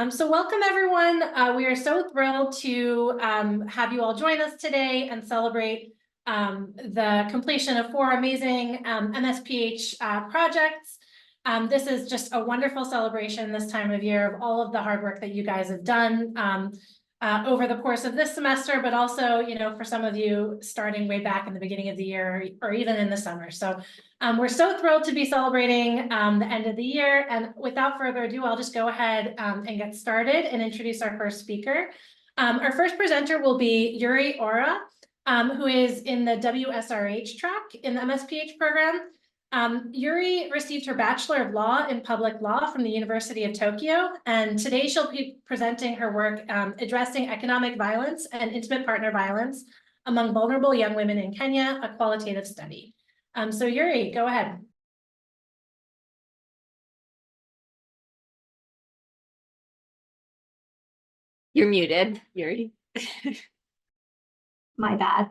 So welcome, everyone. We are so thrilled to have you all join us today and celebrate the completion of 4 amazing MSPH projects. This is just a wonderful celebration this time of year of all of the hard work that you guys have done over the course of this semester, but also, for some of you starting way back in the beginning of the year or even in the summer. So we're so thrilled to be celebrating the end of the year. And without further ado, I'll just go ahead and get started and introduce our first speaker. Our first presenter will be Yurie Aiura, who is in the WSRH track in the MSPH program. Yurie received her Bachelor of Law in Public Law from the University of Tokyo, and today she'll be presenting her work addressing economic violence and intimate partner violence among vulnerable young women in Kenya, a qualitative study. So Yurie, go ahead. You're muted, Yurie. My bad.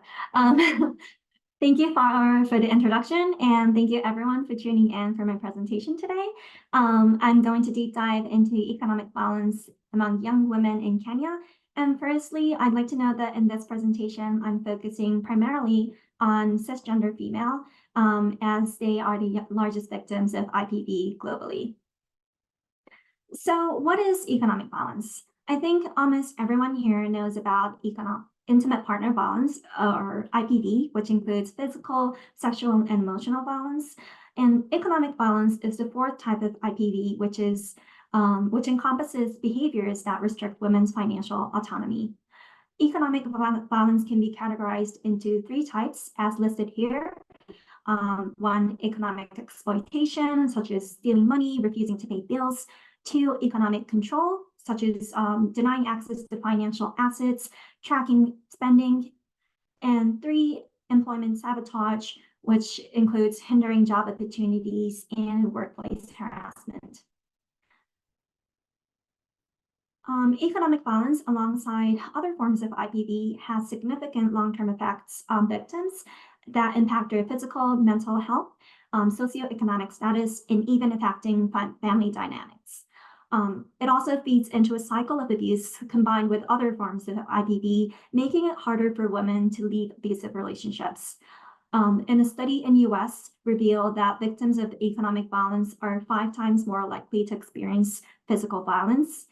Thank you for the introduction, and thank you everyone for tuning in for my presentation today. I'm going to deep dive into economic violence among young women in Kenya. And firstly, I'd like to note that in this presentation, I'm focusing primarily on cisgender female, as they are the largest victims of IPV globally. So what is economic violence? I think almost everyone here knows about intimate partner violence, or IPV, which includes physical, sexual, and emotional violence. And economic violence is the 4th type of IPV, which encompasses behaviors that restrict women's financial autonomy. Economic violence can be categorized into 3 types, as listed here. 1, economic exploitation, such as stealing money, refusing to pay bills. 2, economic control, such as denying access to financial assets, tracking spending. And 3, employment sabotage, which includes hindering job opportunities and workplace harassment. Economic violence, alongside other forms of IPV, has significant long-term effects on victims that impact their physical, mental health, socioeconomic status, and even affecting family dynamics. It also feeds into a cycle of abuse combined with other forms of IPV, making it harder for women to leave abusive relationships. And a study in US revealed that victims of economic violence are 5 times more likely to experience physical violence.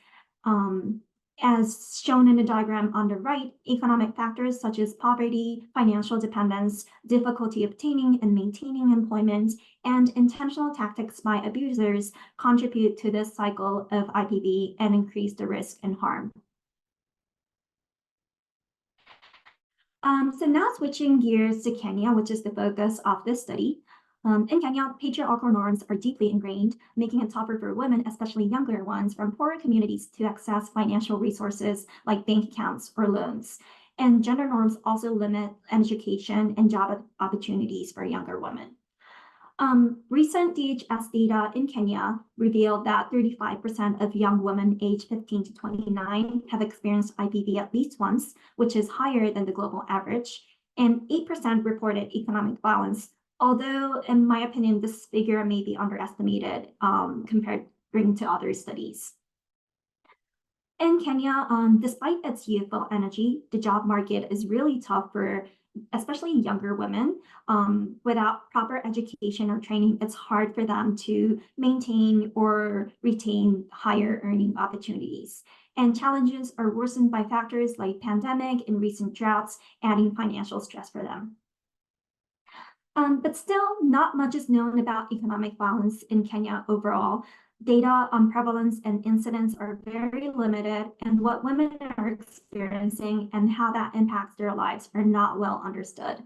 As shown in the diagram on the right, economic factors such as poverty, financial dependence, difficulty obtaining and maintaining employment, and intentional tactics by abusers contribute to this cycle of IPV and increase the risk and harm. So now switching gears to Kenya, which is the focus of this study. In Kenya, patriarchal norms are deeply ingrained, making it tougher for women, especially younger ones from poorer communities, to access financial resources like bank accounts or loans. And gender norms also limit education and job opportunities for younger women. Recent DHS data in Kenya revealed that 35% of young women aged 15 to 29 have experienced IPV at least once, which is higher than the global average, and 8% reported economic violence. Although, in my opinion, this figure may be underestimated compared to other studies. In Kenya, despite its youthful energy, the job market is really tough for especially younger women. Without proper education or training, it's hard for them to maintain or retain higher earning opportunities. And challenges are worsened by factors like pandemic and recent droughts, adding financial stress for them. But still, not much is known about economic violence in Kenya overall. Data on prevalence and incidence are very limited, and what women are experiencing and how that impacts their lives are not well understood.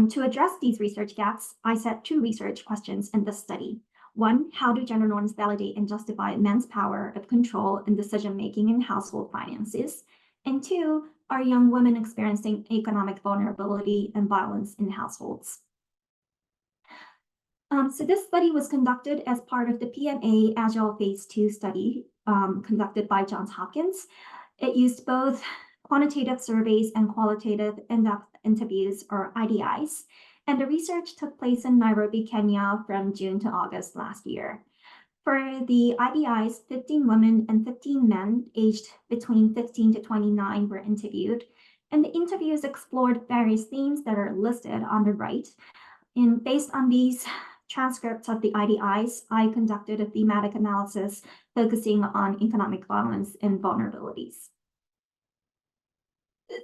To address these research gaps, I set 2 research questions in this study. 1, how do gender norms validate and justify men's power of control in decision-making in household finances? And 2, are young women experiencing economic vulnerability and violence in households? So this study was conducted as part of the PMA Agile Phase 2 study conducted by Johns Hopkins. It used both quantitative surveys and qualitative in-depth interviews, or IDIs, and the research took place in Nairobi, Kenya from June to August last year. For the IBIs, 15 women and 15 men aged between 15 to 29 were interviewed, and the interviews explored various themes that are listed on the right. And based on these transcripts of the IDIs, I conducted a thematic analysis focusing on economic violence and vulnerabilities.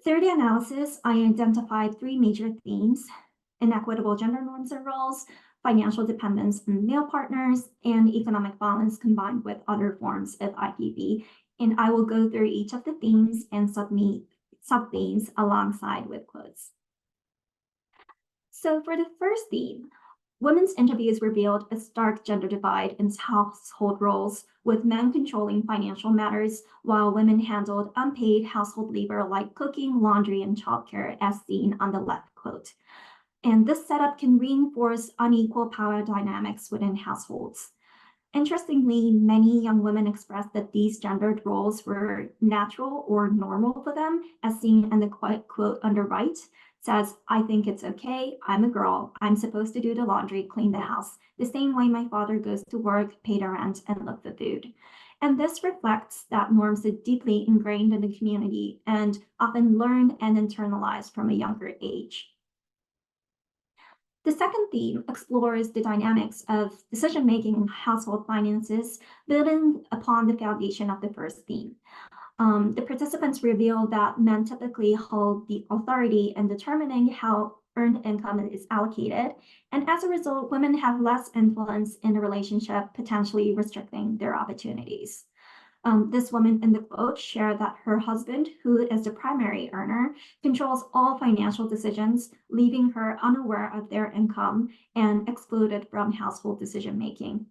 Through the analysis, I identified three major themes: inequitable gender norms and roles, financial dependence on male partners, and economic violence combined with other forms of IPV. And I will go through each of the themes and sub-themes alongside with quotes. So for the first theme, women's interviews revealed a stark gender divide in household roles, with men controlling financial matters while women handled unpaid household labor like cooking, laundry, and childcare, as seen on the left quote. And this setup can reinforce unequal power dynamics within households. Interestingly, many young women expressed that these gendered roles were natural or normal for them, as seen in the quote on the right. Says, "I think it's okay. I'm a girl. I'm supposed to do the laundry, clean the house, the same way my father goes to work, pay the rent, and look for food." And this reflects that norms are deeply ingrained in the community and often learned and internalized from a younger age. The second theme explores the dynamics of decision-making in household finances, building upon the foundation of the first theme. The participants reveal that men typically hold the authority in determining how earned income is allocated, and as a result, women have less influence in the relationship, potentially restricting their opportunities. This woman in the quote shared that her husband, who is the primary earner, controls all financial decisions, leaving her unaware of their income and excluded from household decision-making.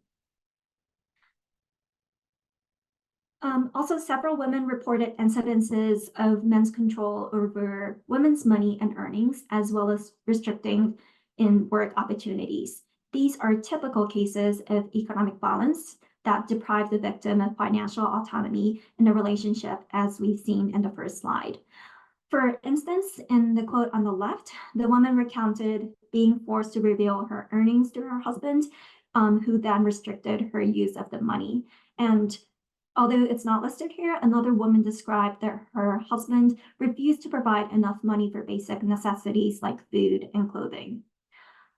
Also, several women reported incidences of men's control over women's money and earnings, as well as restricting in work opportunities. These are typical cases of economic violence that deprive the victim of financial autonomy in a relationship, as we've seen in the first slide. For instance, in the quote on the left, the woman recounted being forced to reveal her earnings to her husband, who then restricted her use of the money. And although it's not listed here, another woman described that her husband refused to provide enough money for basic necessities like food and clothing.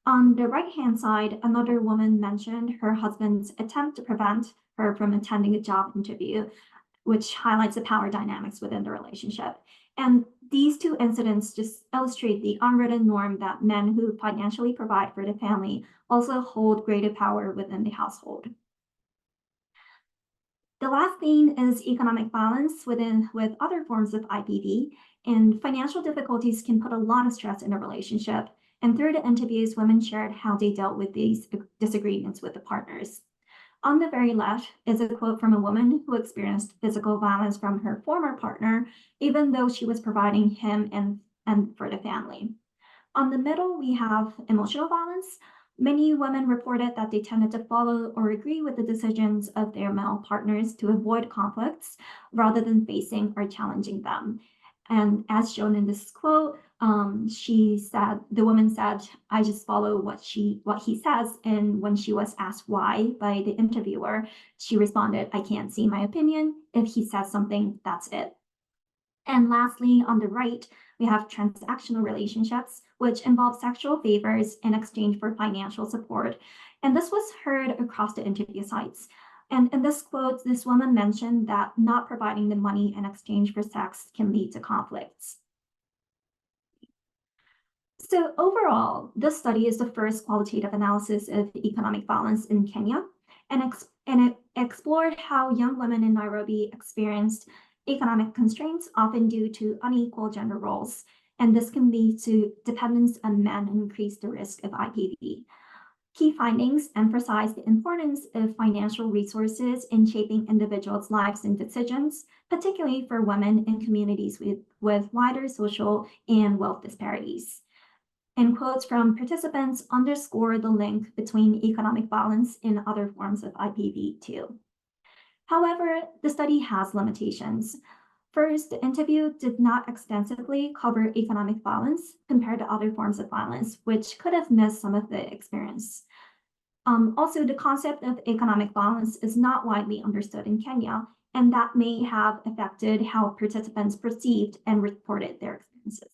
On the right-hand side, another woman mentioned her husband's attempt to prevent her from attending a job interview, which highlights the power dynamics within the relationship. And these two incidents just illustrate the unwritten norm that men who financially provide for the family also hold greater power within the household. The last theme is economic violence with other forms of IPV, and financial difficulties can put a lot of stress in a relationship. And through the interviews, women shared how they dealt with these disagreements with the partners. On the very left is a quote from a woman who experienced physical violence from her former partner, even though she was providing him and for the family. On the middle, we have emotional violence. Many women reported that they tended to follow or agree with the decisions of their male partners to avoid conflicts rather than facing or challenging them. And as shown in this quote, the woman said, "I just follow what he says." And when she was asked why by the interviewer, she responded, "I can't see my opinion. If he says something, that's it." And lastly, on the right, we have transactional relationships, which involve sexual favors in exchange for financial support. And this was heard across the interview sites. And in this quote, this woman mentioned that not providing the money in exchange for sex can lead to conflicts. So overall, this study is the first qualitative analysis of economic violence in Kenya, and it explored how young women in Nairobi experienced economic constraints, often due to unequal gender roles, and this can lead to dependence on men and increase the risk of IPV. Key findings emphasize the importance of financial resources in shaping individuals' lives and decisions, particularly for women in communities with wider social and wealth disparities. And quotes from participants underscore the link between economic violence and other forms of IPV too. However, the study has limitations. First, the interview did not extensively cover economic violence compared to other forms of violence, which could have missed some of the experience. Also, the concept of economic violence is not widely understood in Kenya, and that may have affected how participants perceived and reported their experiences.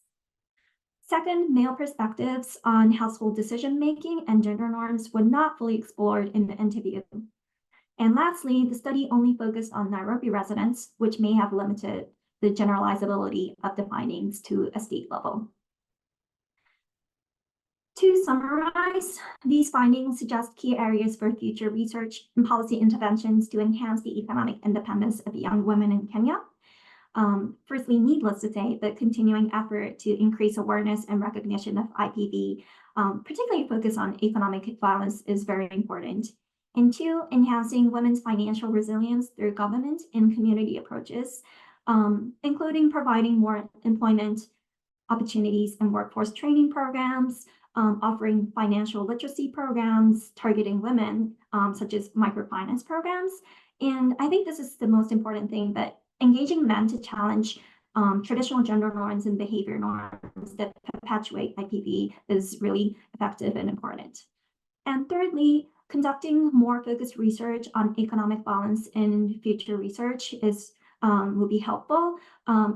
Second, male perspectives on household decision-making and gender norms were not fully explored in the interview. And lastly, the study only focused on Nairobi residents, which may have limited the generalizability of the findings to a state level. To summarize, these findings suggest key areas for future research and policy interventions to enhance the economic independence of young women in Kenya. Firstly, needless to say, the continuing effort to increase awareness and recognition of IPV, particularly focus on economic violence, is very important. And two, enhancing women's financial resilience through government and community approaches, including providing more employment opportunities and workforce training programs, offering financial literacy programs targeting women, such as microfinance programs. And I think this is the most important thing, that engaging men to challenge traditional gender norms and behavior norms that perpetuate IPV is really effective and important. And thirdly, conducting more focused research on economic violence in future research will be helpful,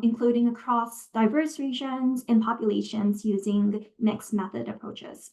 including across diverse regions and populations using mixed method approaches.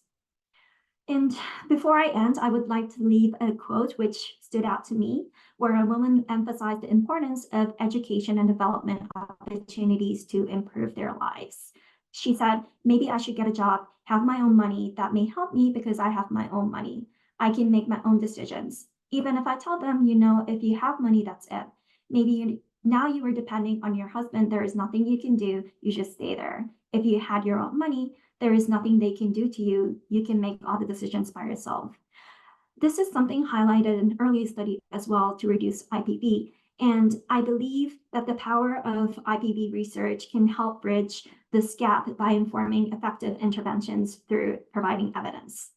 And before I end, I would like to leave a quote which stood out to me, where a woman emphasized the importance of education and development opportunities to improve their lives. She said, "Maybe I should get a job, have my own money. That may help me because I have my own money. I can make my own decisions. Even if I tell them, if you have money, that's it. Maybe now you are depending on your husband. There is nothing you can do. You just stay there. If you had your own money, there is nothing they can do to you. You can make all the decisions by yourself." This is something highlighted in early study as well to reduce IPV. And I believe that the power of IPV research can help bridge this gap by informing effective interventions through providing evidence.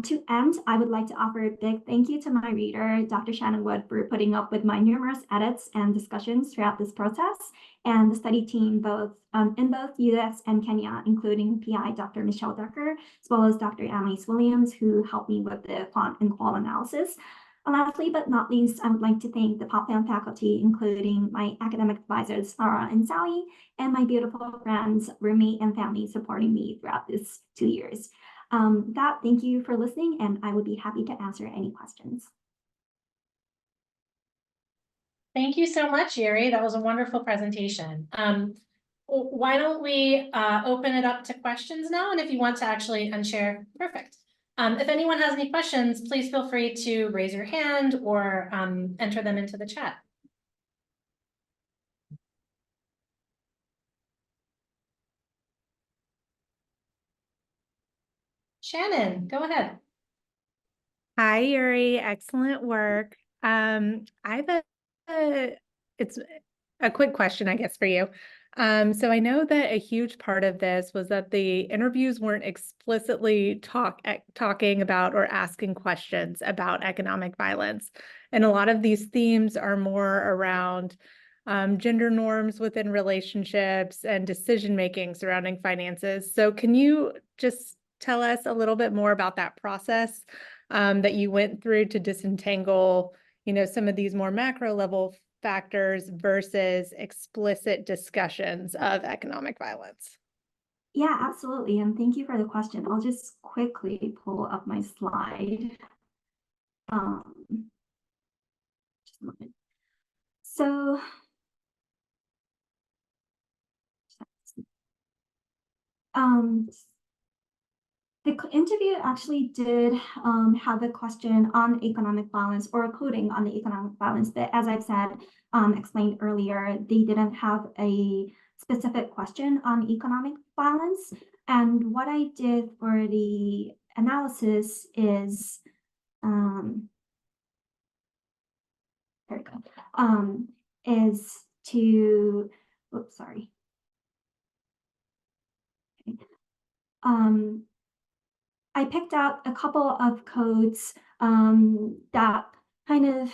To end, I would like to offer a big thank you to my reader, Dr. Shannon Wood, for putting up with my numerous edits and discussions throughout this process, and the study team in both US and Kenya, including PI Dr. Michelle Decker, as well as Dr. Annalise Williams, who helped me with the quant and qual analysis. And lastly, but not least, I would like to thank the PopFam faculty, including my academic advisors, Sarah and Sally, and my beautiful friends, roommate, and family supporting me throughout this 2 years. Thank you for listening, and I would be happy to answer any questions. Thank you so much, Yurie. That was a wonderful presentation. Why don't we open it up to questions now? And if you want to actually unshare, perfect. If anyone has any questions, please feel free to raise your hand or enter them into the chat. Shannon, go ahead. Hi, Yurie. Excellent work. I have it's a quick question, I guess, for you. So I know that a huge part of this was that the interviews weren't explicitly talking about or asking questions about economic violence. And a lot of these themes are more around gender norms within relationships and decision-making surrounding finances. So can you just tell us a little bit more about that process that you went through to disentangle, some of these more macro level factors versus explicit discussions of economic violence? Yeah, absolutely. And thank you for the question. I'll just quickly pull up my slide. Just a moment. So, the interview actually did have a question on economic violence or a coding on the economic violence, but as I've said, explained earlier, they didn't have a specific question on economic violence. And what I did for the analysis is, there we go, is to, oops, sorry. Okay. I picked out a couple of codes that kind of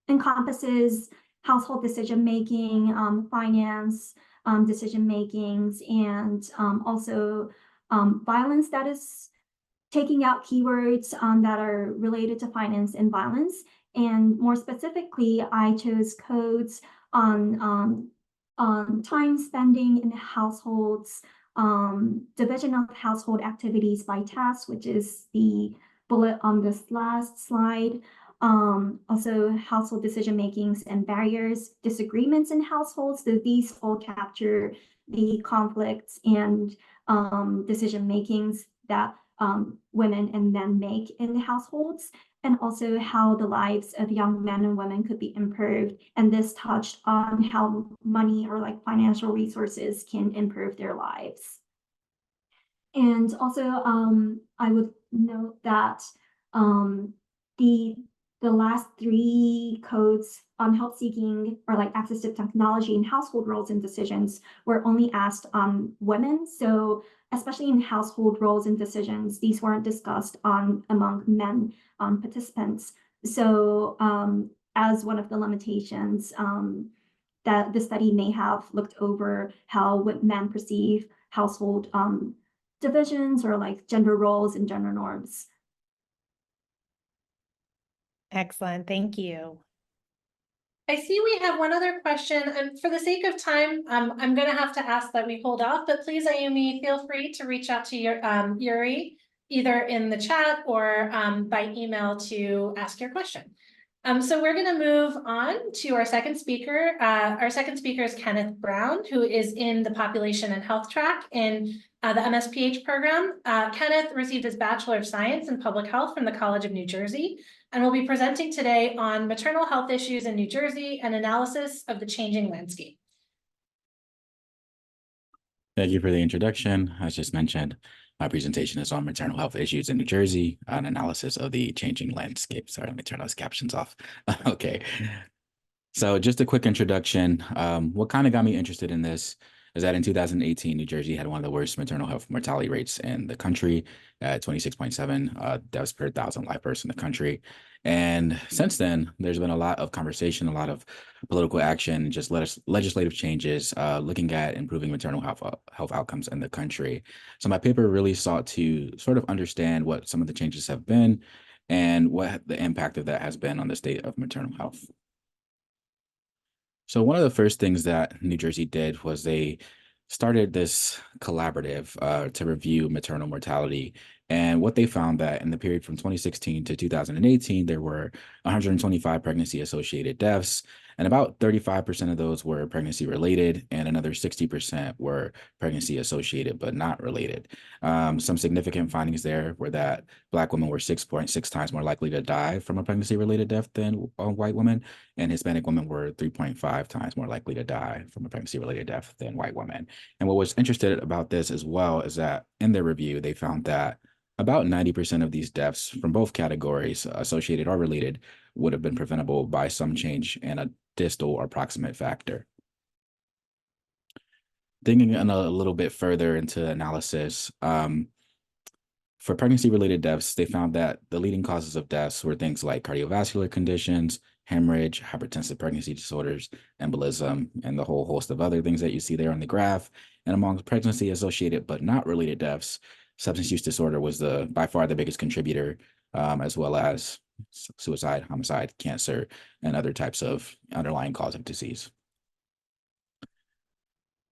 encompasses household decision-making, finance decision-makings, and also violence that is taking out keywords that are related to finance and violence. And more specifically, I chose codes on time spending in households, division of household activities by tasks, which is the bullet on this last slide. Also household decision makings and barriers, disagreements in households. So these all capture the conflicts and decision makings that women and men make in the households, and also how the lives of young men and women could be improved. And this touched on how money or like financial resources can improve their lives. And also, I would note that the last three codes on help seeking or like access to technology and household roles and decisions were only asked on women. So especially in household roles and decisions, these weren't discussed among men participants. So as one of the limitations, that the study may have looked over how men perceive household divisions or like gender roles and gender norms. Excellent, thank you. I see we have one other question, and for the sake of time, I'm gonna have to ask that we hold off, but please, Ayumi, feel free to reach out to your Yurie, either in the chat or by email to ask your question. So we're gonna move on to our second speaker. Our second speaker is Kenneth Brown, who is in the Population and Health track in the MSPH program. Kenneth received his Bachelor of Science in Public Health from the College of New Jersey, and will be presenting today on maternal health issues in New Jersey and analysis of the changing landscape. Thank you for the introduction. As just mentioned, my presentation is on maternal health issues in New Jersey, an analysis of the changing landscape. Sorry, let me turn those captions off. Okay. So just a quick introduction. What kind of got me interested in this is that in 2018, New Jersey had one of the worst maternal health mortality rates in the country at 26.7 deaths per 1,000 live births in the country. And since then, there's been a lot of conversation, a lot of political action, just legislative changes looking at improving maternal health outcomes in the country. So my paper really sought to sort of understand what some of the changes have been and what the impact of that has been on the state of maternal health. So one of the first things that New Jersey did was they started this collaborative to review maternal mortality. And what they found that in the period from 2016 to 2018, there were 125 pregnancy-associated deaths, and about 35% of those were pregnancy-related, and another 60% were pregnancy-associated but not related. Some significant findings there were that Black women were 6.6 times more likely to die from a pregnancy-related death than white women, and Hispanic women were 3.5 times more likely to die from a pregnancy-related death than white women. And what was interesting about this as well is that in their review, they found that about 90% of these deaths from both categories, associated or related, would have been preventable by some change in a distal or proximate factor. Digging in a little bit further into analysis, for pregnancy-related deaths, they found that the leading causes of deaths were things like cardiovascular conditions, hemorrhage, hypertensive pregnancy disorders, embolism, and the whole host of other things that you see there on the graph. And among pregnancy-associated but not related deaths, substance use disorder was by far the biggest contributor, as well as suicide, homicide, cancer, and other types of underlying cause of disease.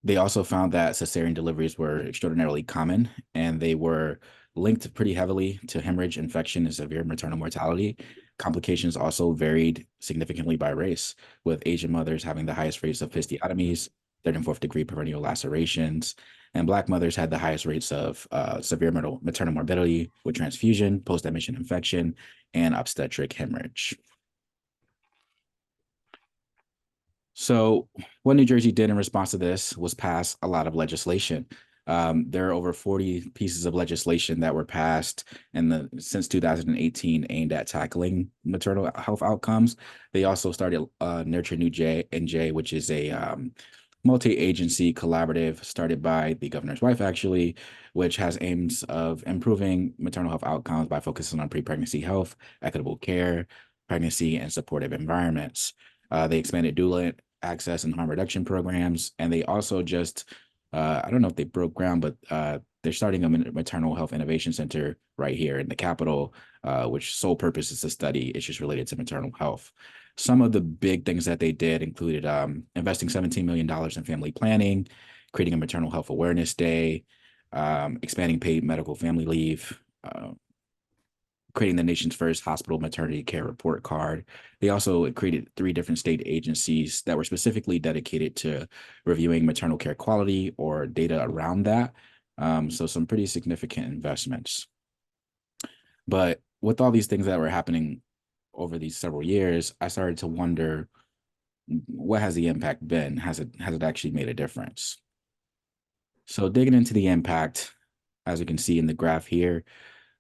They also found that cesarean deliveries were extraordinarily common, and they were linked pretty heavily to hemorrhage, infection, and severe maternal mortality. Complications also varied significantly by race, with Asian mothers having the highest rates of episiotomies, third and fourth degree perineal lacerations, and Black mothers had the highest rates of severe maternal morbidity with transfusion, post-admission infection, and obstetric hemorrhage. So what New Jersey did in response to this was pass a lot of legislation. There are over 40 pieces of legislation that were passed since 2018 aimed at tackling maternal health outcomes. They also started Nurture New NJ, which is a multi-agency collaborative started by the governor's wife, actually, which has aims of improving maternal health outcomes by focusing on pre-pregnancy health, equitable care, pregnancy, and supportive environments. They expanded doula access and harm reduction programs, and they also just I don't know if they broke ground, but they're starting a maternal health innovation center right here in the capital, which sole purpose is to study issues related to maternal health. Some of the big things that they did included investing $17 million in family planning, creating a maternal health awareness day, expanding paid medical family leave, creating the nation's first hospital maternity care report card. They also created 3 different state agencies that were specifically dedicated to reviewing maternal care quality or data around that. So some pretty significant investments. But with all these things that were happening over these several years, I started to wonder, what has the impact been? Has it actually made a difference? So digging into the impact, as you can see in the graph here,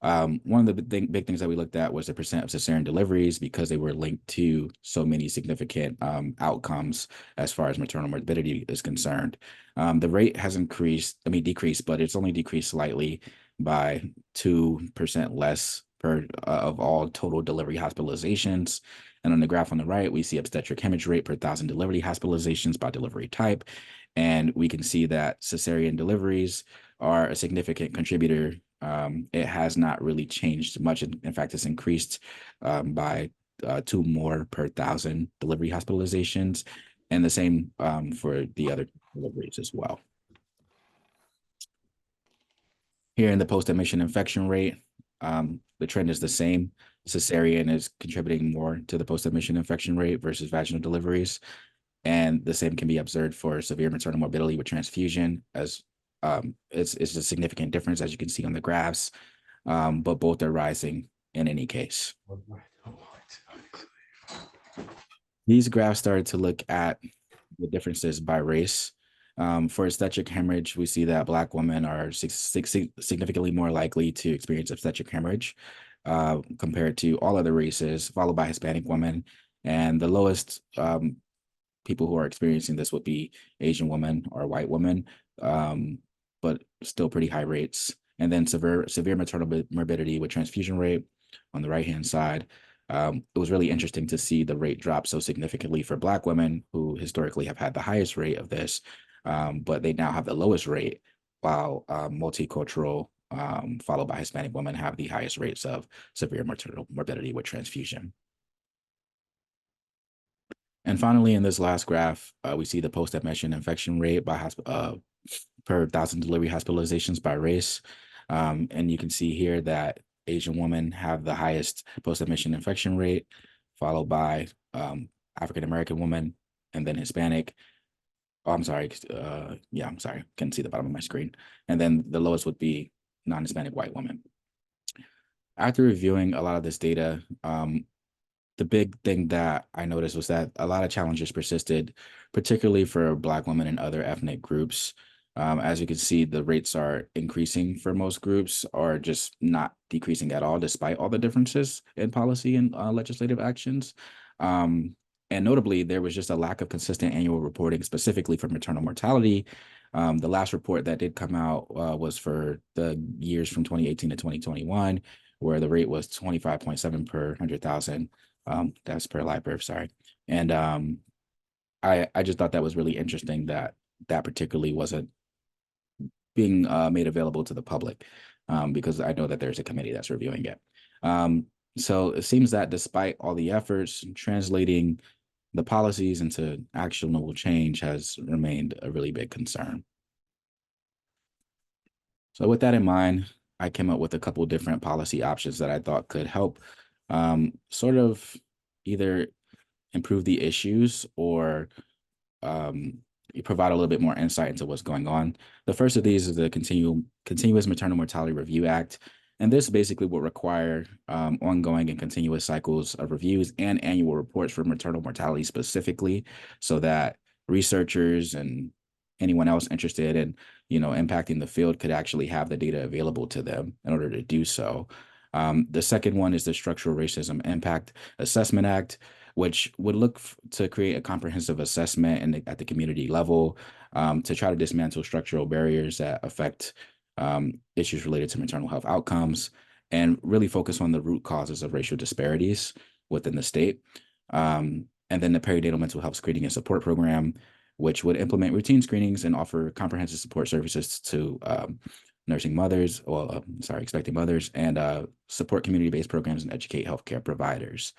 one of the big things that we looked at was the percent of cesarean deliveries, because they were linked to so many significant outcomes as far as maternal morbidity is concerned. The rate has decreased, but it's only decreased slightly by 2% less per of all total delivery hospitalizations. And on the graph on the right, we see obstetric hemorrhage rate per 1,000 delivery hospitalizations by delivery type. And we can see that cesarean deliveries are a significant contributor. It has not really changed much. In fact, it's increased by 2 more per 1,000 delivery hospitalizations, and the same for the other deliveries as well. Here in the post-admission infection rate, the trend is the same. Cesarean is contributing more to the post-admission infection rate versus vaginal deliveries. And the same can be observed for severe maternal morbidity with transfusion, as it's a significant difference, as you can see on the graphs, but both are rising in any case. These graphs started to look at the differences by race. For obstetric hemorrhage, we see that Black women are significantly more likely to experience obstetric hemorrhage compared to all other races, followed by Hispanic women. And the lowest people who are experiencing this would be Asian women or white women, but still pretty high rates. And then severe maternal morbidity with transfusion rate on the right-hand side. It was really interesting to see the rate drop so significantly for Black women, who historically have had the highest rate of this, but they now have the lowest rate, while multicultural, followed by Hispanic women, have the highest rates of severe maternal morbidity with transfusion. And finally, in this last graph, we see the post-admission infection rate by per 1,000 delivery hospitalizations by race. And you can see here that Asian women have the highest post-admission infection rate, followed by African-American women, and then Hispanic. Oh, I'm sorry. Yeah, I'm sorry. Couldn't see the bottom of my screen. And then the lowest would be non-Hispanic white women. After reviewing a lot of this data, the big thing that I noticed was that a lot of challenges persisted, particularly for Black women and other ethnic groups. As you can see, the rates are increasing for most groups, or just not decreasing at all, despite all the differences in policy and legislative actions. And notably, there was just a lack of consistent annual reporting, specifically for maternal mortality. The last report that did come out was for the years from 2018 to 2021, where the rate was 25.7 per 100,000. That's per live birth, sorry. And I just thought that was really interesting that particularly wasn't being made available to the public, because I know that there's a committee that's reviewing it. So it seems that despite all the efforts, translating the policies into actionable change has remained a really big concern. So with that in mind, I came up with a couple different policy options that I thought could help sort of either improve the issues or provide a little bit more insight into what's going on. The first of these is the Continuous Maternal Mortality Review Act. And this basically will require ongoing and continuous cycles of reviews and annual reports for maternal mortality specifically, so that researchers and anyone else interested in, impacting the field could actually have the data available to them in order to do so. The second one is the Structural Racism Impact Assessment Act, which would look to create a comprehensive assessment at the community level to try to dismantle structural barriers that affect issues related to maternal health outcomes, and really focus on the root causes of racial disparities within the state. And then the Perinatal Mental Health Screening and Support Program, which would implement routine screenings and offer comprehensive support services to nursing mothers, expecting mothers, and support community-based programs and educate healthcare providers.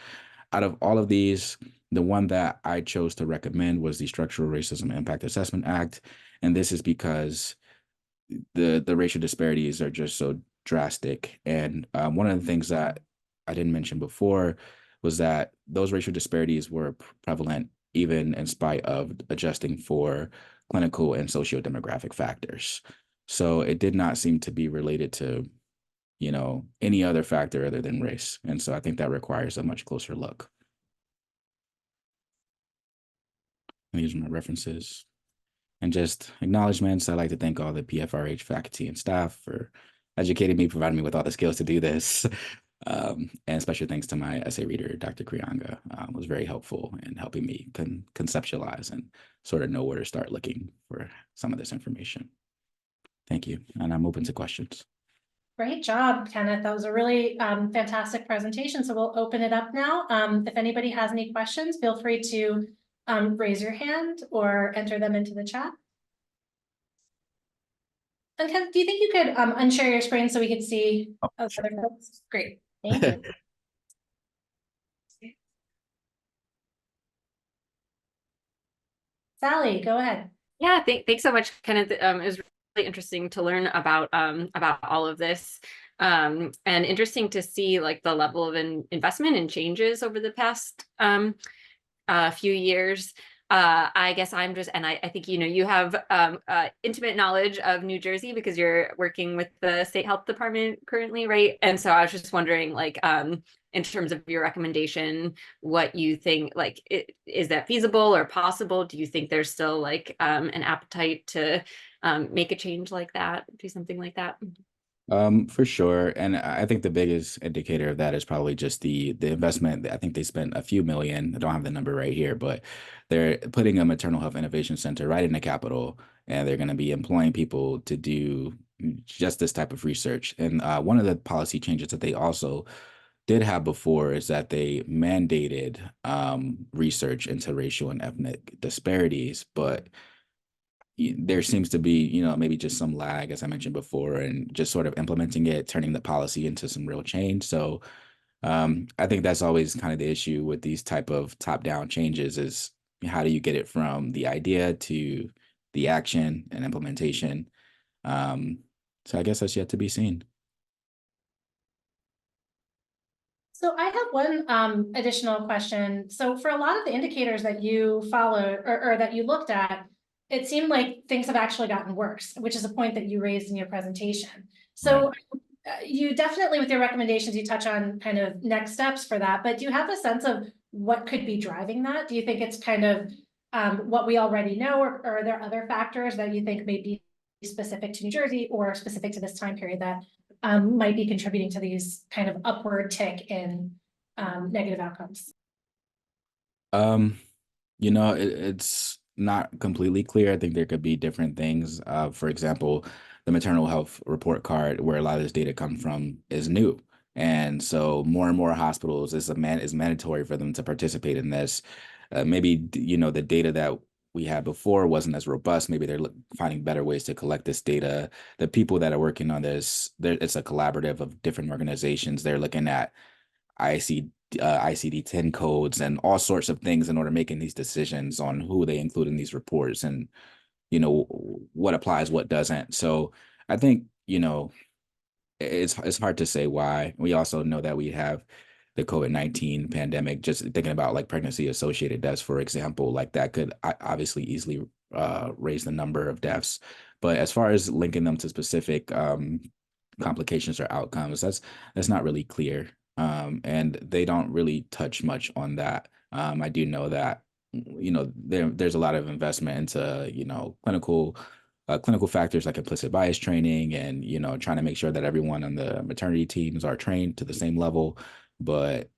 Out of all of these, the one that I chose to recommend was the Structural Racism Impact Assessment Act. And this is because the racial disparities are just so drastic. And one of the things that I didn't mention before was that those racial disparities were prevalent even in spite of adjusting for clinical and socio-demographic factors. So it did not seem to be related to, any other factor other than race. And so I think that requires a much closer look. And these are my references. And just acknowledgements. I'd like to thank all the PFRH faculty and staff for educating me, providing me with all the skills to do this. And special thanks to my essay reader, Dr. Krianga, was very helpful in helping me conceptualize and sort of know where to start looking for some of this information. Thank you. And I'm open to questions. Great job, Kenneth. That was a really fantastic presentation. So we'll open it up now. If anybody has any questions, feel free to raise your hand or enter them into the chat. And Kenneth, do you think you could unshare your screen so we could see other folks? Great, thank you. Sally, go ahead. Yeah, thanks so much, Kenneth. It was really interesting to learn about all of this, and interesting to see like the level of investment and changes over the past few years. I guess I'm just, and I think, you have intimate knowledge of New Jersey because you're working with the state health department currently, right? And so I was just wondering, like, in terms of your recommendation, what you think, like, is that feasible or possible? Do you think there's still like an appetite to make a change like that, do something like that? For sure. And I think the biggest indicator of that is probably just the investment. I think they spent a few million. I don't have the number right here, but they're putting a maternal health innovation center right in the Capitol, and they're going to be employing people to do just this type of research. And one of the policy changes that they also did have before is that they mandated research into racial and ethnic disparities, but there seems to be, maybe just some lag, as I mentioned before, and just sort of implementing it, turning the policy into some real change. So I think that's always kind of the issue with these type of top-down changes is how do you get it from the idea to the action and implementation? So I guess that's yet to be seen. So I have one additional question. So for a lot of the indicators that you followed or that you looked at, it seemed like things have actually gotten worse, which is a point that you raised in your presentation. So you definitely, with your recommendations, you touch on kind of next steps for that, but do you have a sense of what could be driving that? Do you think it's kind of what we already know, or are there other factors that you think may be specific to New Jersey or specific to this time period that might be contributing to these kind of upward tick in negative outcomes? It's not completely clear. I think there could be different things. For example, the maternal health report card, where a lot of this data come from, is new. And so more and more hospitals is mandatory for them to participate in this. Maybe, the data that we had before wasn't as robust. Maybe they're finding better ways to collect this data. The people that are working on this, it's a collaborative of different organizations. They're looking at ICD-10 codes and all sorts of things in order making these decisions on who they include in these reports and, what applies, what doesn't. So I think, it's hard to say why. We also know that we have the COVID-19 pandemic, just thinking about like pregnancy associated deaths, for example, like that could obviously easily raise the number of deaths. But as far as linking them to specific complications or outcomes, that's not really clear. And they don't really touch much on that. I do know that, there's a lot of investment into, clinical factors like implicit bias training and, trying to make sure that everyone on the maternity teams are trained to the same level. But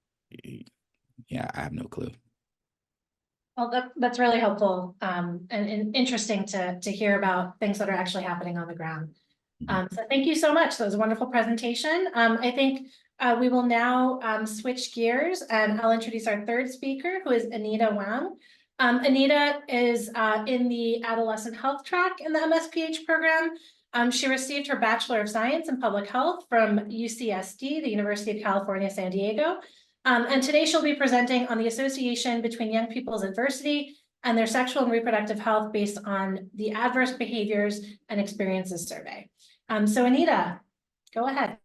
yeah, I have no clue. Well, that's really helpful and interesting to hear about things that are actually happening on the ground. So thank you so much. That was a wonderful presentation. I think we will now switch gears, and I'll introduce our third speaker, who is Anita Wang. Anita is in the adolescent health track in the MSPH program. She received her Bachelor of Science in Public Health from UCSD, the University of California, San Diego. And today she'll be presenting on the association between young people's adversity and their sexual and reproductive health based on the Adverse Behaviors and Experiences Survey. So Anita, go ahead.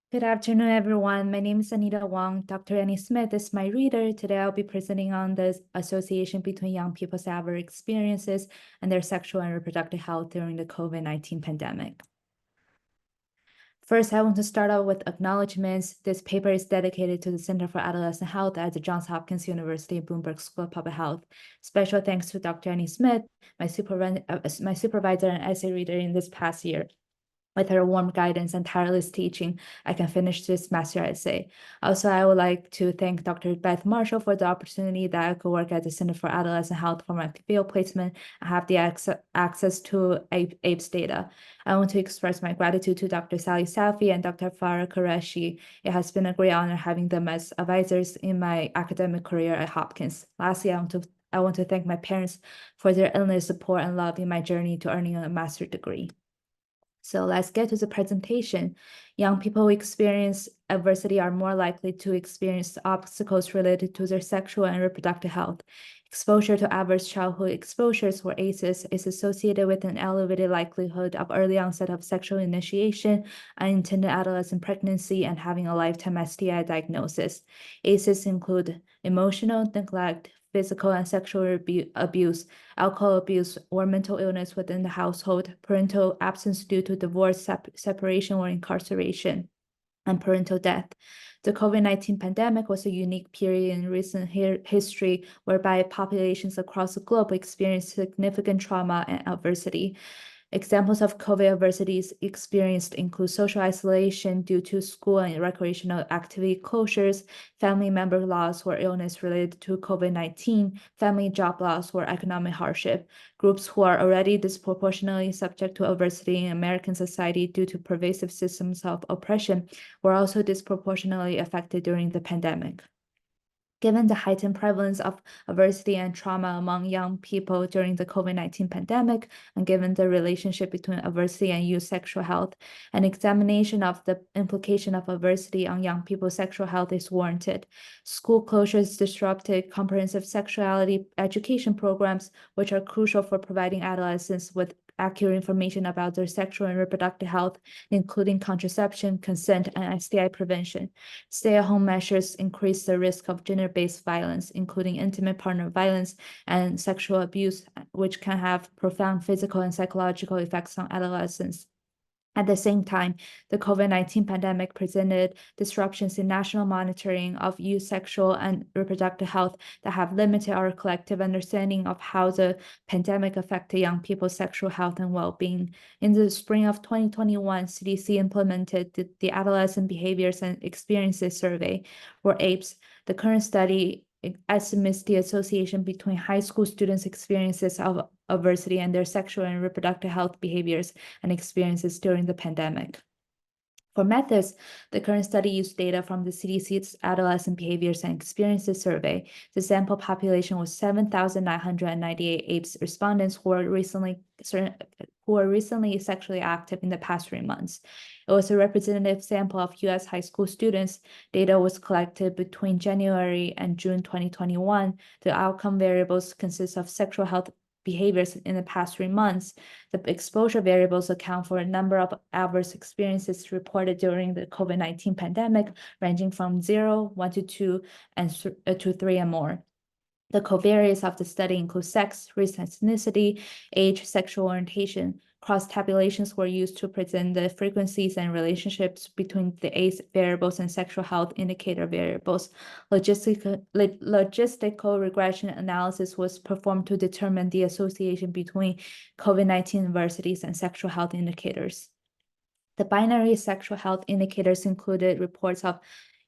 Good afternoon, everyone. My name is Anita Wang. Dr. Annie Smith is my reader. Today, I'll be presenting on the association between young people's adverse experiences and their sexual and reproductive health during the COVID-19 pandemic. First, I want to start out with acknowledgements. This paper is dedicated to the Center for Adolescent Health at the Johns Hopkins University Bloomberg School of Public Health. Special thanks to Dr. Annie Smith, my supervisor and essay reader in this past year. With her warm guidance and tireless teaching, I can finish this master essay. Also, I would like to thank Dr. Beth Marshall for the opportunity that I could work at the Center for Adolescent Health for my field placement and have the access to APES data. I want to express my gratitude to Dr. Sally Safi and Dr. Farah Qureshi. It has been a great honor having them as advisors in my academic career at Hopkins. Lastly, I want to thank my parents for their endless support and love in my journey to earning a master's degree. So let's get to the presentation. Young people who experience adversity are more likely to experience obstacles related to their sexual and reproductive health. Exposure to adverse childhood exposures, or ACEs, is associated with an elevated likelihood of early onset of sexual initiation, unintended adolescent pregnancy, and having a lifetime STI diagnosis. ACEs include emotional neglect, physical and sexual abuse, alcohol abuse, or mental illness within the household, parental absence due to divorce, separation, or incarceration, and parental death. The COVID-19 pandemic was a unique period in recent history whereby populations across the globe experienced significant trauma and adversity. Examples of COVID adversities experienced include social isolation due to school and recreational activity closures, family member loss or illness related to COVID-19, family job loss or economic hardship. Groups who are already disproportionately subject to adversity in American society due to pervasive systems of oppression were also disproportionately affected during the pandemic. Given the heightened prevalence of adversity and trauma among young people during the COVID-19 pandemic, and given the relationship between adversity and youth sexual health, an examination of the implication of adversity on young people's sexual health is warranted. School closures disrupted comprehensive sexuality education programs, which are crucial for providing adolescents with accurate information about their sexual and reproductive health, including contraception, consent, and STI prevention. Stay-at-home measures increase the risk of gender-based violence, including intimate partner violence and sexual abuse, which can have profound physical and psychological effects on adolescents. At the same time, the COVID-19 pandemic presented disruptions in national monitoring of youth sexual and reproductive health that have limited our collective understanding of how the pandemic affected young people's sexual health and well-being. In the spring of 2021, CDC implemented the Adolescent Behaviors and Experiences Survey, or APES. The current study estimates the association between high school students' experiences of adversity and their sexual and reproductive health behaviors and experiences during the pandemic. For methods, the current study used data from the CDC's Adolescent Behaviors and Experiences Survey. The sample population was 7,998 APES respondents who were recently sexually active in the past 3 months. It was a representative sample of U.S. high school students. Data was collected between January and June 2021. The outcome variables consist of sexual health behaviors in the past 3 months. The exposure variables account for a number of adverse experiences reported during the COVID-19 pandemic, ranging from 0, 1 to 2, and to 3 and more. The covariates of the study include sex, race, ethnicity, age, sexual orientation. Cross-tabulations were used to present the frequencies and relationships between the ACE variables and sexual health indicator variables. Logistical regression analysis was performed to determine the association between COVID-19 adversities and sexual health indicators. The binary sexual health indicators included reports of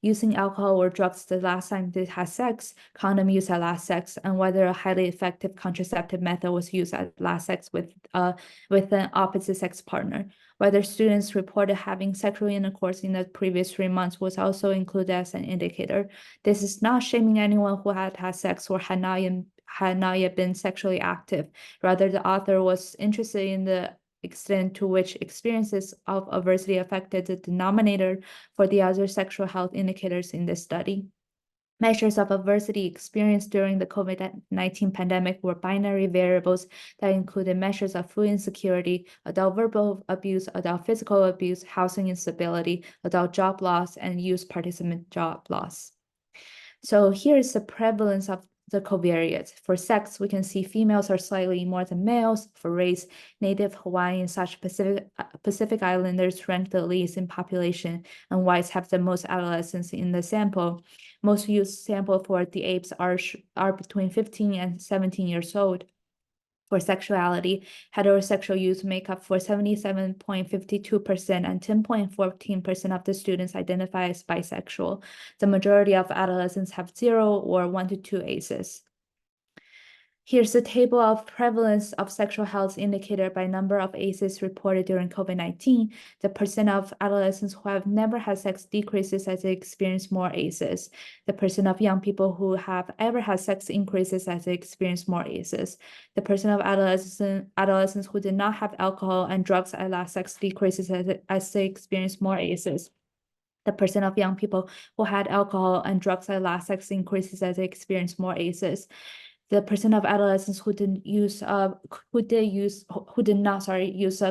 using alcohol or drugs the last time they had sex, condom use at last sex, and whether a highly effective contraceptive method was used at last sex with an opposite sex partner. Whether students reported having sexual intercourse in the previous 3 months was also included as an indicator. This is not shaming anyone who had had sex or had not yet been sexually active. Rather, the author was interested in the extent to which experiences of adversity affected the denominator for the other sexual health indicators in this study. Measures of adversity experienced during the COVID-19 pandemic were binary variables that included measures of food insecurity, adult verbal abuse, adult physical abuse, housing instability, adult job loss, and youth participant job loss. So here is the prevalence of the covariates. For sex, we can see females are slightly more than males. For race, Native Hawaiian/Pacific Islanders rank the least in population, and whites have the most adolescents in the sample. Most youth sampled for the apes are between 15 and 17 years old. For sexuality, heterosexual youth make up for 77.52% and 10.14% of the students identify as bisexual. The majority of adolescents have 0 or 1 to 2 ACEs. Here's the table of prevalence of sexual health indicator by number of ACEs reported during COVID-19. The percent of adolescents who have never had sex decreases as they experience more ACEs. The percent of young people who have ever had sex increases as they experience more ACEs. The percent of adolescents who did not have alcohol and drugs at last sex decreases as they experience more ACEs. The percent of young people who had alcohol and drugs at last sex increases as they experience more ACEs. The percent of adolescents who did not use a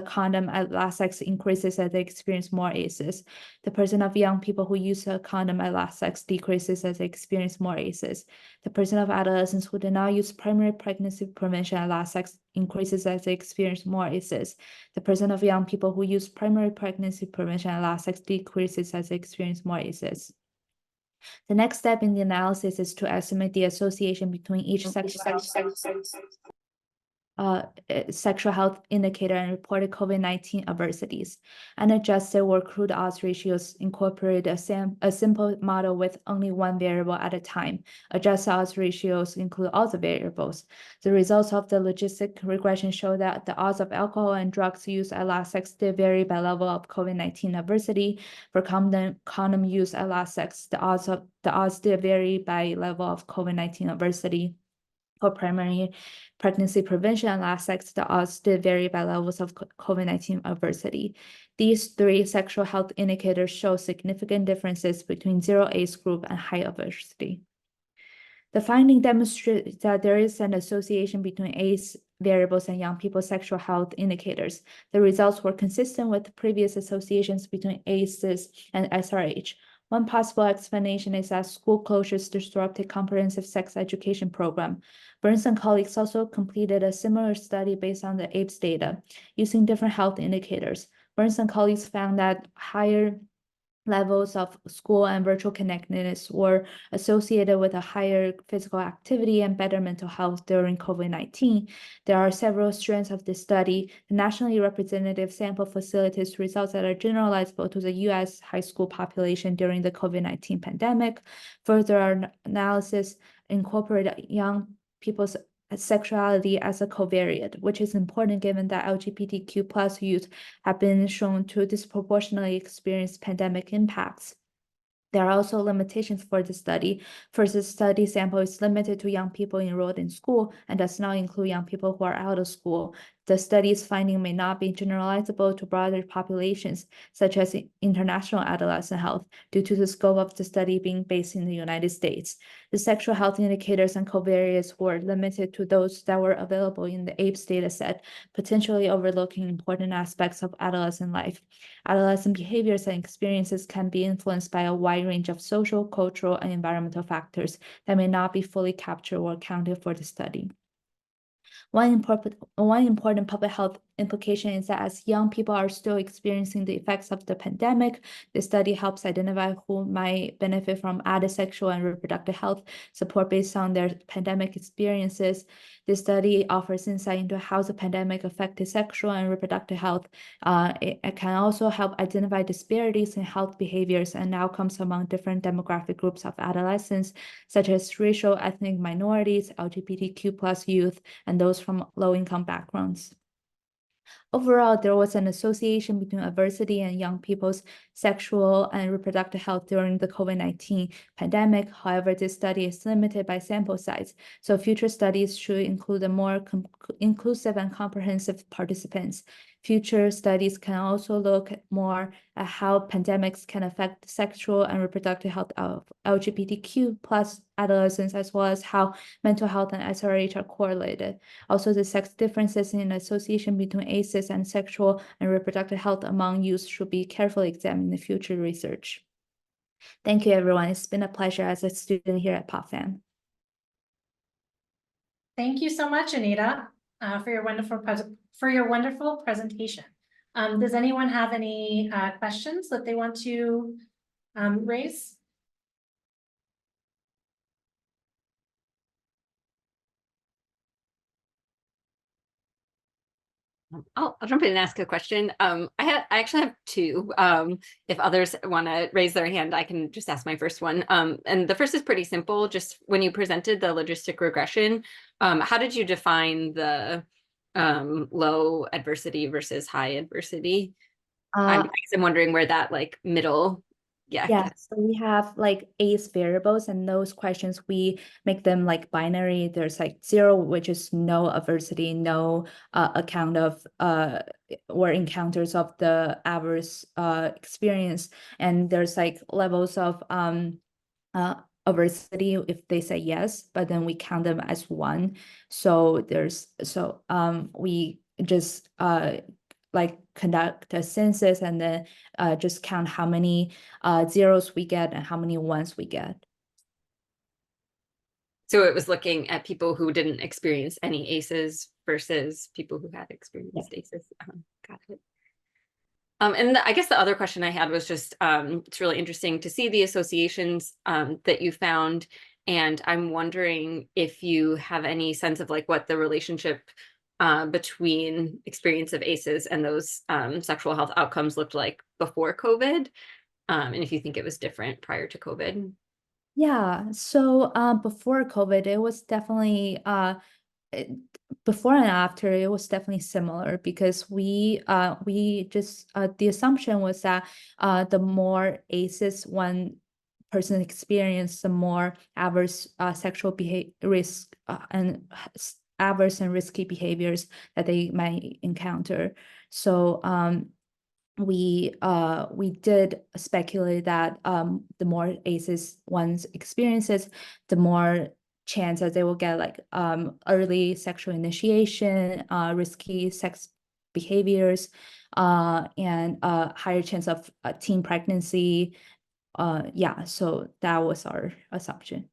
condom at last sex increases as they experience more ACEs. The percent of young people who use a condom at last sex decreases as they experience more ACEs. The percent of adolescents who did not use primary pregnancy prevention at last sex increases as they experience more ACEs. The percent of young people who use primary pregnancy prevention at last sex decreases as they experience more ACEs. The next step in the analysis is to estimate the association between each sexual health indicator and reported COVID-19 adversities. Unadjusted or crude odds ratios incorporate a simple model with only one variable at a time. Adjusted odds ratios include all the variables. The results of the logistic regression show that the odds of alcohol and drugs used at last sex did vary by level of COVID-19 adversity. For condom use at last sex, the odds did vary by level of COVID-19 adversity. For primary pregnancy prevention at last sex, the odds did vary by levels of COVID-19 adversity. These 3 sexual health indicators show significant differences between 0 ACE group and high adversity. The finding demonstrates that there is an association between ACE variables and young people's sexual health indicators. The results were consistent with previous associations between ACEs and SRH. One possible explanation is that school closures disrupted comprehensive sex education program. Burns and colleagues also completed a similar study based on the APES data, using different health indicators. Burns and colleagues found that higher levels of school and virtual connectedness were associated with a higher physical activity and better mental health during COVID-19. There are several strands of this study. The nationally representative sample facilitates results that are generalizable to the U.S. high school population during the COVID-19 pandemic. Further analysis incorporated young people's sexuality as a covariate, which is important given that LGBTQ+ youth have been shown to disproportionately experience pandemic impacts. There are also limitations for the study. First, the study sample is limited to young people enrolled in school and does not include young people who are out of school. The study's finding may not be generalizable to broader populations, such as international adolescent health, due to the scope of the study being based in the United States. The sexual health indicators and covariates were limited to those that were available in the APES dataset, potentially overlooking important aspects of adolescent life. Adolescent behaviors and experiences can be influenced by a wide range of social, cultural, and environmental factors that may not be fully captured or accounted for the study. One important public health implication is that as young people are still experiencing the effects of the pandemic, the study helps identify who might benefit from added sexual and reproductive health support based on their pandemic experiences. This study offers insight into how the pandemic affected sexual and reproductive health. It can also help identify disparities in health behaviors and outcomes among different demographic groups of adolescents, such as racial, ethnic minorities, LGBTQ+ youth, and those from low-income backgrounds. Overall, there was an association between adversity and young people's sexual and reproductive health during the COVID-19 pandemic. However, this study is limited by sample size, so future studies should include a more inclusive and comprehensive participants. Future studies can also look more at how pandemics can affect sexual and reproductive health of LGBTQ+ adolescents, as well as how mental health and SRH are correlated. Also, the sex differences in association between ACEs and sexual and reproductive health among youth should be carefully examined in future research. Thank you, everyone. It's been a pleasure as a student here at PopFam. Thank you so much, Anita, for your wonderful presentation. Does anyone have any questions that they want to raise? I'll jump in and ask a question. I actually have two. If others want to raise their hand, I can just ask my first one. And the first is pretty simple. Just when you presented the logistic regression, how did you define the low adversity versus high adversity? I guess I'm wondering where that like middle. Yeah, so we have like ACE variables, and those questions we make them like binary. There's like 0, which is no adversity, no account of or encounters of the adverse experience, and there's like levels of adversity if they say yes, but then we count them as 1. So we just like conduct a census and then just count how many zeros we get and how many ones we get. So it was looking at people who didn't experience any ACEs versus people who had experienced ACEs. Got it. And I guess the other question I had was just, it's really interesting to see the associations that you found. And I'm wondering if you have any sense of like what the relationship between experience of ACEs and those sexual health outcomes looked like before COVID, and if you think it was different prior to COVID. Yeah, so before COVID, it was definitely before and after it was definitely similar, because we just the assumption was that the more ACEs one person experienced, the more adverse sexual behavior risk and adverse and risky behaviors that they might encounter. So we did speculate that the more ACEs one's experiences, the more chance that they will get like early sexual initiation, risky sex behaviors, and higher chance of teen pregnancy. Yeah, so that was our assumption.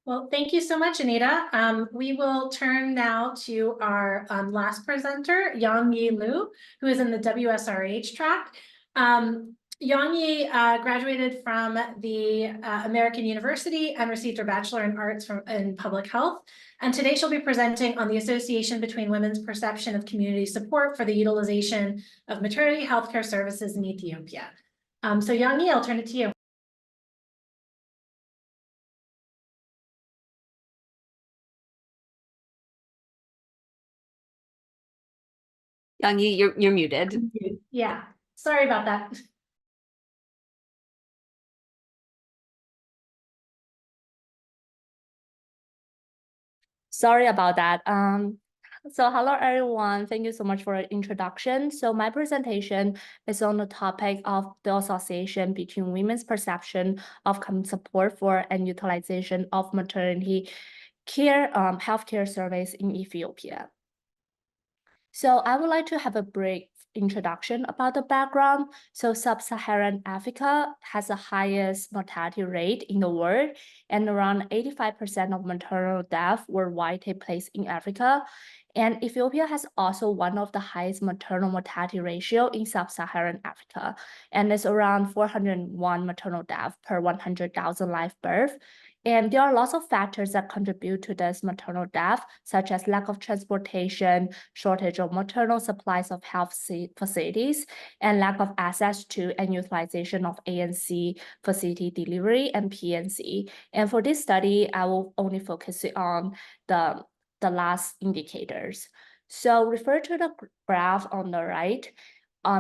Well, thank you so much, Anita. We will turn now to our last presenter, Yongyi Lu, who is in the WSRH track. Yongyi graduated from the American University and received her Bachelor in Arts in Public Health. And today she'll be presenting on the association between women's perception of community support for the utilization of maternity healthcare services in Ethiopia. So Yongyi, I'll turn it to you. Yongyi, you're muted. Yeah, sorry about that. Sorry about that. So hello, everyone. Thank you so much for the introduction. So my presentation is on the topic of the association between women's perception of support for and utilization of maternity care healthcare service in Ethiopia. So I would like to have a brief introduction about the background. So sub-Saharan Africa has the highest mortality rate in the world, and around 85% of maternal death worldwide take place in Africa. And Ethiopia has also one of the highest maternal mortality ratio in sub-Saharan Africa, and it's around 401 maternal deaths per 100,000 live birth. And there are lots of factors that contribute to this maternal death, such as lack of transportation, shortage of maternal supplies of health facilities, and lack of access to and utilization of ANC facility delivery and PNC. And for this study, I will only focus on the last indicators. So refer to the graph on the right.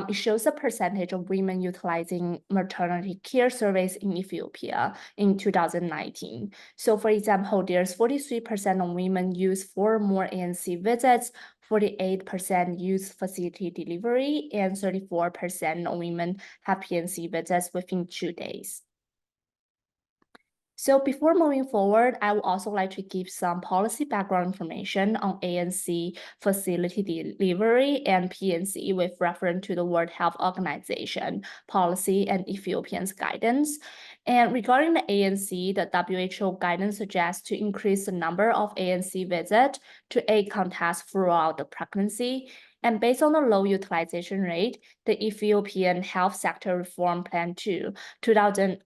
It shows the percentage of women utilizing maternity care surveys in Ethiopia in 2019. So for example, there's 43% of women use 4 or more ANC visits, 48% use facility delivery, and 34% of women have PNC visits within 2 days. So before moving forward, I would also like to give some policy background information on ANC facility delivery and PNC with reference to the World Health Organization policy and Ethiopian's guidance. And regarding the ANC, the WHO guidance suggests to increase the number of ANC visits to 8 contacts throughout the pregnancy. And based on the low utilization rate, the Ethiopian Health Sector Reform Plan 2,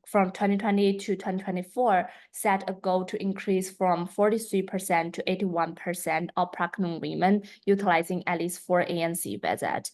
from 2020 to 2024, set a goal to increase from 43% to 81% of pregnant women utilizing at least 4 ANC visits.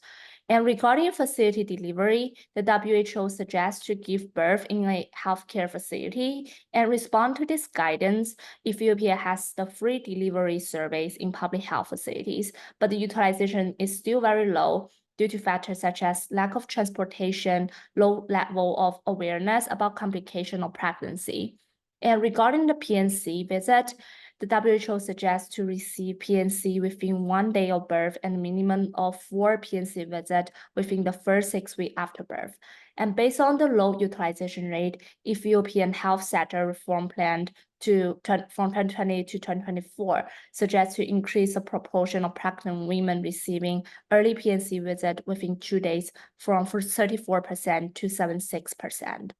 And regarding facility delivery, the WHO suggests to give birth in a healthcare facility. And respond to this guidance, Ethiopia has the free delivery surveys in public health facilities, but the utilization is still very low due to factors such as lack of transportation, low level of awareness about complication of pregnancy. And regarding the PNC visit, the WHO suggests to receive PNC within 1 day of birth and a minimum of 4 PNC visits within the first 6 weeks after birth. And based on the low utilization rate, Ethiopian Health Sector Reform Plan from 2020 to 2024 suggests to increase the proportion of pregnant women receiving early PNC visit within 2 days from 34% to 76%.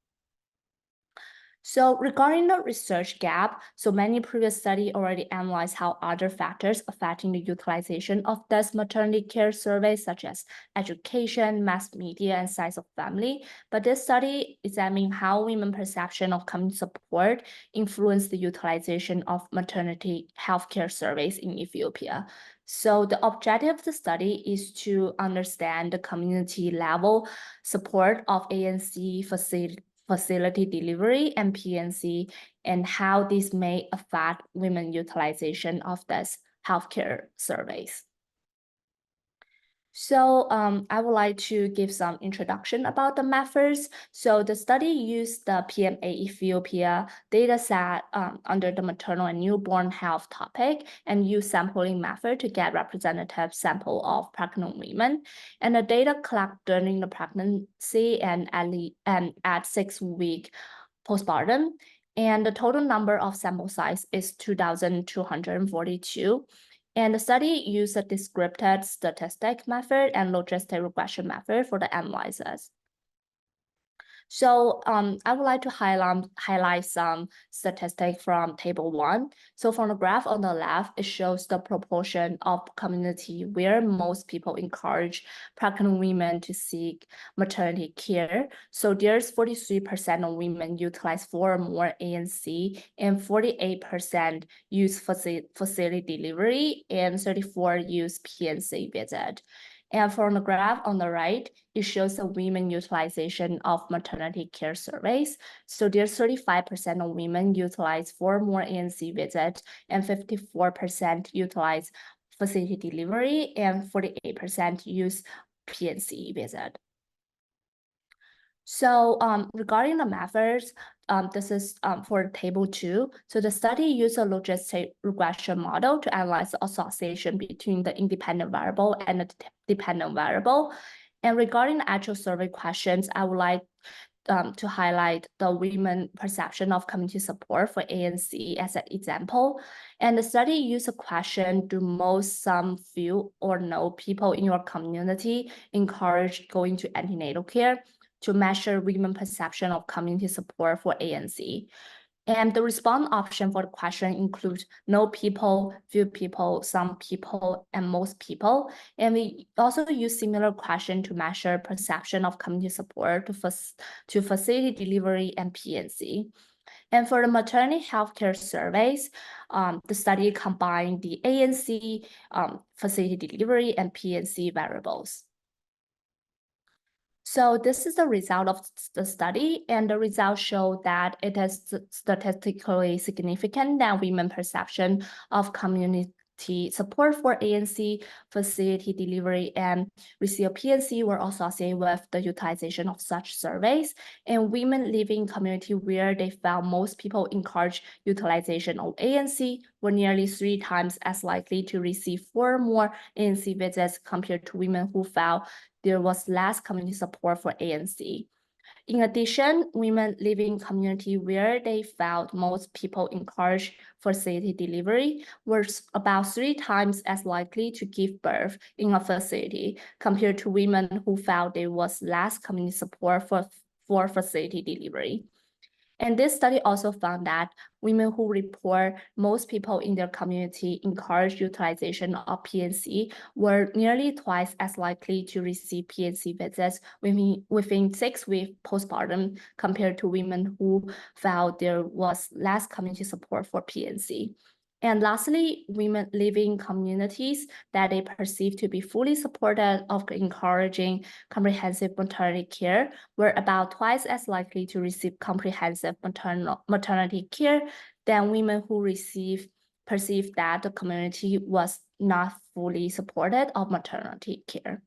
So regarding the research gap, so many previous studies already analyzed how other factors affecting the utilization of this maternity care surveys, such as education, mass media, and size of family. But this study examined how women's perception of community support influenced the utilization of maternity healthcare surveys in Ethiopia. So the objective of the study is to understand the community level support of ANC facility delivery and PNC, and how this may affect women utilization of this healthcare surveys. So I would like to give some introduction about the methods. So the study used the PMA Ethiopia dataset under the maternal and newborn health topic and used sampling method to get representative sample of pregnant women. And the data collected during the pregnancy and at 6 weeks postpartum. And the total number of sample size is 2,242. And the study used a descriptive statistic method and logistic regression method for the analysis. So I would like to highlight some statistics from table 1. So from the graph on the left, it shows the proportion of community where most people encourage pregnant women to seek maternity care. So there's 43% of women utilize 4 or more ANC, and 48% use facility delivery, and 34% use PNC visit. And from the graph on the right, it shows the women utilization of maternity care surveys. So there's 35% of women utilize 4 or more ANC visits, and 54% utilize facility delivery, and 48% use PNC visit. So regarding the methods, this is for table 2. So the study used a logistic regression model to analyze the association between the independent variable and the dependent variable. And regarding the actual survey questions, I would like to highlight the women perception of community support for ANC as an example. And the study used a question: do most, some, few, or no people in your community encourage going to antenatal care, to measure women perception of community support for ANC. And the response option for the question includes no people, few people, some people, and most people. And we also use similar question to measure perception of community support to facility delivery and PNC. And for the maternity healthcare surveys, the study combined the ANC, facility delivery, and PNC variables. So this is the result of the study, and the results show that it is statistically significant that women perception of community support for ANC, facility delivery, and receive PNC were associated with the utilization of such surveys. And women living in community where they found most people encourage utilization of ANC were nearly 3 times as likely to receive 4 more ANC visits compared to women who found there was less community support for ANC. In addition, women living in community where they felt most people encourage facility delivery were about 3 times as likely to give birth in a facility compared to women who felt there was less community support for facility delivery. And this study also found that women who report most people in their community encourage utilization of PNC were nearly twice as likely to receive PNC visits within 6 weeks postpartum compared to women who felt there was less community support for PNC. And lastly, women living in communities that they perceive to be fully supported of encouraging comprehensive maternity care were about twice as likely to receive comprehensive maternity care than women who perceived that the community was not fully supported of maternity care.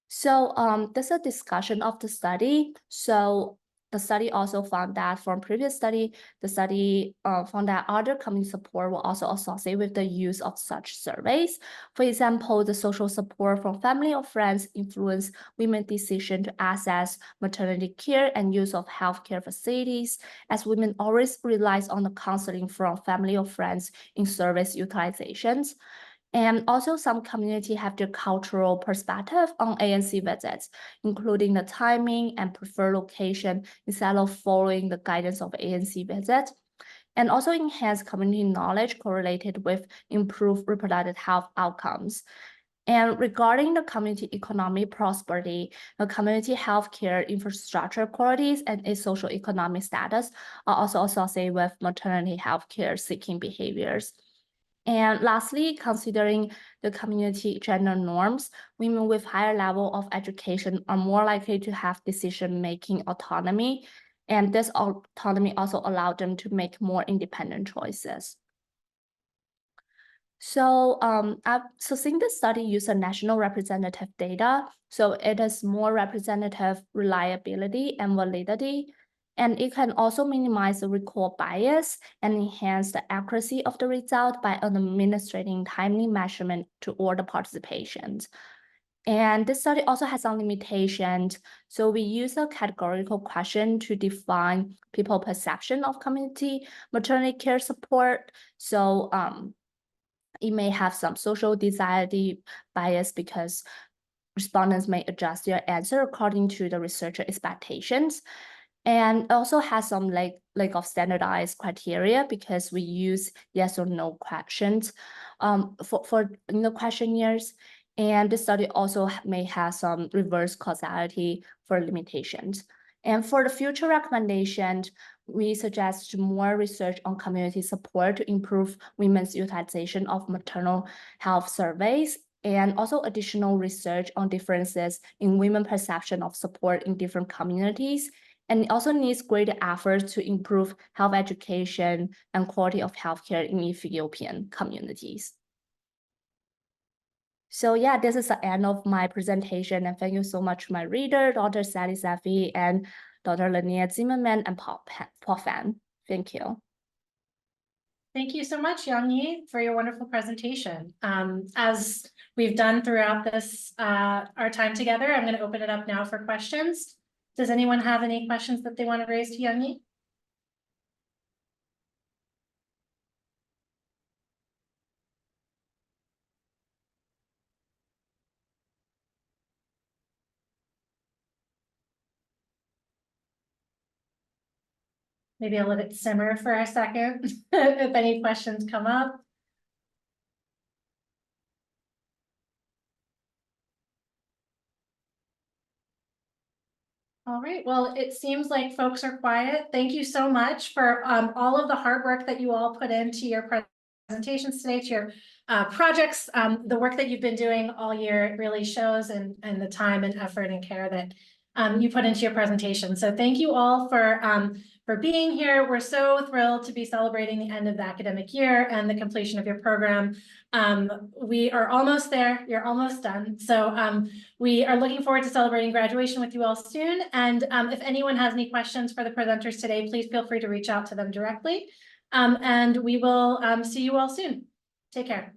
So this is a discussion of the study. So the study also found that from previous study, the study found that other community support will also associate with the use of such surveys. For example, the social support from family or friends influence women's decision to access maternity care and use of healthcare facilities, as women always relies on the counseling from family or friends in service utilizations. And also some community have their cultural perspective on ANC visits, including the timing and preferred location instead of following the guidance of ANC visits. And also enhance community knowledge correlated with improved reproductive health outcomes. And regarding the community economic prosperity, the community healthcare infrastructure qualities and its social economic status are also associated with maternity healthcare seeking behaviors. And lastly, considering the community gender norms, women with higher level of education are more likely to have decision-making autonomy, and this autonomy also allowed them to make more independent choices. So, since this study used a national representative data, so it has more representative reliability and validity. And it can also minimize the recall bias and enhance the accuracy of the result by administering timely measurement to all the participants. And this study also has some limitations. So we use a categorical question to define people's perception of community maternity care support. So it may have some social desirability bias because respondents may adjust their answer according to the researcher expectations. And also has some lack of standardized criteria because we use yes or no questions for the questionnaires. And the study also may have some reverse causality for limitations. And for the future recommendations, we suggest more research on community support to improve women's utilization of maternal health surveys, and also additional research on differences in women perception of support in different communities. And it also needs greater efforts to improve health education and quality of healthcare in Ethiopian communities. So yeah, this is the end of my presentation, and thank you so much to my reader, Dr. Sally Safi and Dr. Linnea Zimmerman and Paul Fan. Thank you. Thank you so much, Yongyi, for your wonderful presentation. As we've done throughout this, our time together, I'm going to open it up now for questions. Does anyone have any questions that they want to raise to Yongyi? Maybe I'll let it simmer for a second, if any questions come up. All right, well, it seems like folks are quiet. Thank you so much for all of the hard work that you all put into your presentations today, to your projects. The work that you've been doing all year really shows, and the time and effort and care that you put into your presentation. So thank you all for being here. We're so thrilled to be celebrating the end of the academic year and the completion of your program. We are almost there. You're almost done. So we are looking forward to celebrating graduation with you all soon. And if anyone has any questions for the presenters today, please feel free to reach out to them directly. And we will see you all soon. Take care.